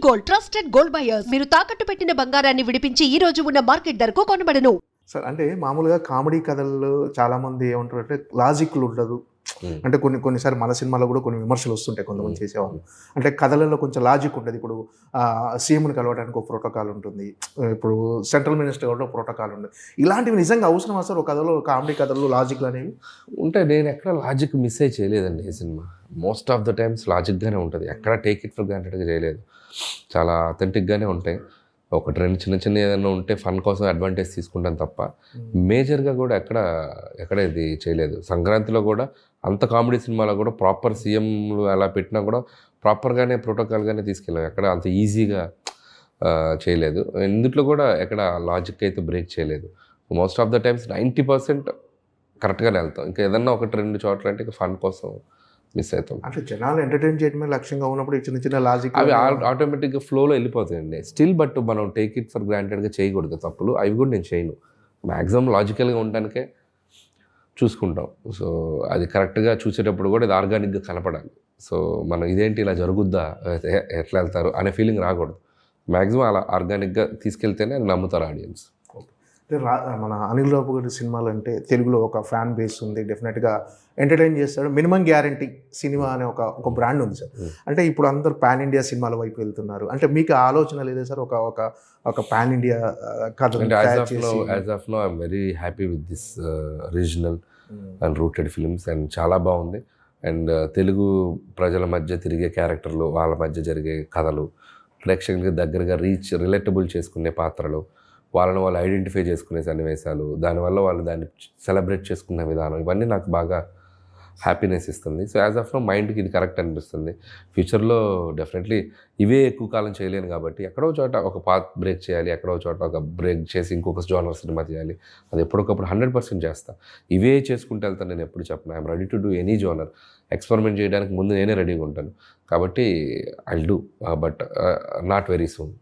Gold, trusted gold buyers. మీరు తాకట్టు పెట్టిన బంగారాన్ని విడిపించి ఈ రోజు ఉన్న మార్కెట్ ధరకు కొనబడను. సార్ అంటే మామూలుగా కామెడీ కథల్లో చాలామంది ఏమంటారు అంటే లాజిక్లు ఉండదు. అంటే కొన్నిసార్లు మన సినిమాలో కూడా కొన్ని విమర్శలు వస్తుంటాయి కొంతమంది చేసేవాళ్ళు. అంటే కథలలో కొంచెం లాజిక్ ఉంటుంది. ఇప్పుడు సీఎంని కలవడానికి ఒక ప్రోటోకాల్ ఉంటుంది, ఇప్పుడు సెంట్రల్ మినిస్టర్ కూడా ప్రోటోకాల్ ఉంటుంది. ఇలాంటివి నిజంగా అవసరం సార్ ఒక కథలో, కామెడీ కథల్లో లాజిక్లు అనేవి ఉంటాయి. నేను ఎక్కడ లాజిక్ మిస్ అయ్యి చేయలేదండి ఈ సినిమా. మోస్ట్ ఆఫ్ ద టైమ్స్ లాజిక్గానే ఉంటుంది, ఎక్కడ టేక్ ఇట్ ఫర్ గ్రాంటెడ్గా చేయలేదు. చాలా అథెంటిక్గానే ఉంటాయి. ఒకటి రెండు చిన్న చిన్న ఏదైనా ఉంటే ఫన్ కోసం అడ్వాంటేజ్ తీసుకుంటాను తప్ప మేజర్గా కూడా ఎక్కడ ఇది చేయలేదు. సంక్రాంతిలో కూడా అంత కామెడీ సినిమాలో కూడా ప్రాపర్ సీఎంలు అలా పెట్టినా కూడా ప్రాపర్గానే ప్రోటోకాల్గానే తీసుకెళ్ళాం. ఎక్కడ అంత ఈజీగా చేయలేదు. ఇందులో కూడా ఎక్కడ లాజిక్ అయితే బ్రేక్ చేయలేదు. మోస్ట్ ఆఫ్ ద టైమ్స్ 90% కరెక్ట్గానే వెళ్తాం. ఇంకా ఏదన్నా ఒకటి రెండు చోట్ల అంటే ఇంకా ఫన్ కోసం మిస్ అవుతాం. అంటే జనాలు ఎంటర్టైన్ చేయడమే లక్ష్యంగా ఉన్నప్పుడు చిన్న చిన్న లాజిక్ అవి ఆటోమేటిక్గా ఫ్లోలో వెళ్ళిపోతాయండి. స్టిల్ బట్ మనం టేక్ ఇట్ ఫర్ గ్రాంటెడ్గా చేయకూడదు తప్పులు. అవి కూడా నేను చేయను. మ్యాక్సిమం లాజికల్గా ఉండడానికే చూసుకుంటాం. సో అది కరెక్ట్గా చూసేటప్పుడు కూడా ఇది ఆర్గానిక్గా కనపడాలి. సో మనం ఇదేంటి ఇలా జరుగుద్దా, ఎట్లా వెళ్తారు అనే ఫీలింగ్ రాకూడదు. మ్యాక్సిమం అలా ఆర్గానిక్గా తీసుకెళ్తేనే అది నమ్ముతారు ఆడియన్స్. అంటే మన అనిల్ రావు గారి సినిమాలు అంటే తెలుగులో ఒక ఫ్యాన్ బేస్ ఉంది, డెఫినెట్గా ఎంటర్టైన్ చేస్తాడు. మినిమం గ్యారంటీ సినిమా అనే ఒక బ్రాండ్ ఉంది సార్. అంటే ఇప్పుడు అందరు పాన్ ఇండియా సినిమాల వైపు వెళ్తున్నారు. అంటే మీకు ఆలోచన లేదా సార్ ఒక పాన్ ఇండియా కథ? As of now I'm very happy with this regional and rooted films and చాలా బాగుంది. అండ్ తెలుగు ప్రజల మధ్య తిరిగే క్యారెక్టర్లు, వాళ్ళ మధ్య జరిగే కథలు, ప్రేక్షకులకి దగ్గరగా రిలేటబుల్ చేసుకునే పాత్రలు, వాళ్ళని వాళ్ళు ఐడెంటిఫై చేసుకునే సన్నివేశాలు, దానివల్ల వాళ్ళు దాన్ని సెలబ్రేట్ చేసుకునే విధానం, ఇవన్నీ నాకు బాగా హ్యాపీనెస్ ఇస్తుంది. సో యాజ్ ఆఫ్ నో మైండ్కి ఇది కరెక్ట్ అనిపిస్తుంది. ఫ్యూచర్లో డెఫినెట్లీ ఇవే ఎక్కువ కాలం చేయలేను కాబట్టి ఎక్కడో చోట ఒక పాత్ బ్రేక్ చేయాలి, ఎక్కడో చోట ఒక బ్రేక్ చేసి ఇంకొక జోనర్ సినిమా చేయాలి. అది ఎప్పటికప్పుడు 100% చేస్తాను. ఇవే చేసుకుంటూ వెళ్తాను. నేను ఎప్పుడు చెప్పను I'm ready to do any genre. Experiment చేయడానికి ముందు నేనే రెడీగా ఉంటాను. కాబట్టి I do, but not very soon.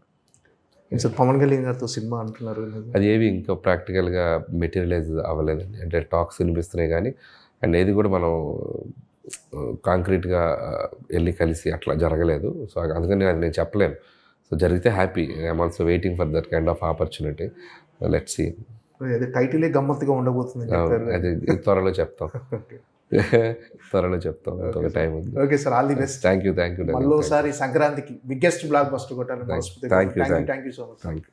Sir Pawan Kalyan గారితో సినిమా అంటున్నారు, అది ఏవి ఇంకా ప్రాక్టికల్గా మెటీరియలైజ్ అవ్వలేదండి. అంటే టాక్స్ వినిపిస్తున్నాయి కానీ అండ్ ఏది కూడా మనం కాంక్రీట్గా వెళ్ళి కలిసి అట్లా జరగలేదు. సో అందుకని అది నేను చెప్పలేను. సో జరిగితే happy. I'm also waiting for that kind of opportunity. Let's see. అది టైటిలే గమ్మత్తుగా ఉండబోతుంది. అది త్వరలో చెప్తాం. త్వరలో చెప్తాం. ఒక టైం ఉంది. Okay sir, all the best. Thank you. మళ్ళీ ఒకసారి సంక్రాంతికి బిగ్గెస్ట్ బ్లాక్ బస్టర్ కొట్టాలని. Thank you so much. Thank you.